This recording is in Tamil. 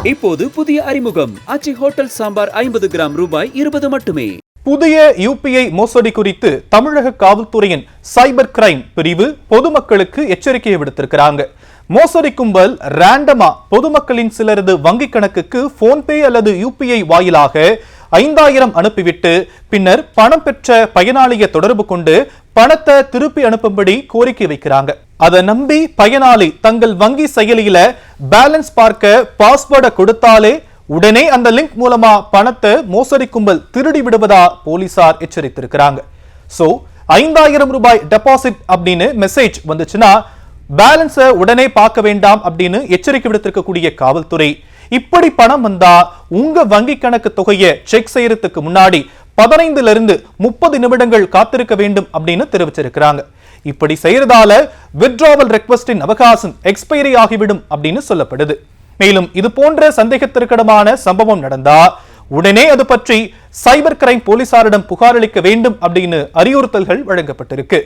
இப்போது புதிய அறிமுகம் ஆச்சி ஹோட்டல் சாம்பார் 50 கிராம் ரூபாய் 20 மட்டுமே. புதிய யுபிஐ மோசடி குறித்து தமிழக காவல்துறையின் சைபர் கிரைம் பிரிவு பொதுமக்களுக்கு எச்சரிக்கையை விடுத்திருக்கிறாங்க. மோசடி கும்பல் ரேண்டமா பொதுமக்களின் சிலரது வங்கி கணக்குக்கு போன்பே அல்லது யுபிஐ வாயிலாக 5000 அனுப்பிவிட்டு பின்னர் பணம் பெற்ற பயனாளியை தொடர்பு கொண்டு பணத்தை திருப்பி அனுப்பும்படி கோரிக்கை வைக்கிறாங்க. அதை நம்பி பயனாளி தங்கள் வங்கி செயலியில பேலன்ஸ் பார்க்க பாஸ்வேர்டை கொடுத்தாலே உடனே அந்த லிங்க் மூலமா பணத்தை மோசடி கும்பல் திருடி விடுவதா போலீசார் எச்சரித்திருக்கிறாங்க. சோ 5000 ரூபாய் டெபாசிட் அப்படின்னு மெசேஜ் வந்துச்சுன்னா பேலன்ஸை உடனே பார்க்க வேண்டாம் அப்படின்னு எச்சரிக்கை விடுத்திருக்கக்கூடிய காவல்துறை, இப்படி பணம் வந்தா உங்க வங்கி கணக்கு தொகையை செக் செய்யறதுக்கு முன்னாடி 15 இருந்து 30 நிமிடங்கள் காத்திருக்க வேண்டும் அப்படின்னு தெரிவிச்சிருக்கிறாங்க. இப்படி செய்யறதால வித்ட்ராவல் ரெக்வெஸ்டின் அவகாசம் எக்ஸ்பைரி ஆகிவிடும் அப்படின்னு சொல்லப்படுது. மேலும் இது போன்ற சந்தேகத்திற்கிடமான சம்பவம் நடந்தா உடனே அது பற்றி சைபர் கிரைம் போலீசாரிடம் புகார் அளிக்க வேண்டும் அப்படின்னு அறிவுறுத்தல்கள் வழங்கப்பட்டிருக்கு.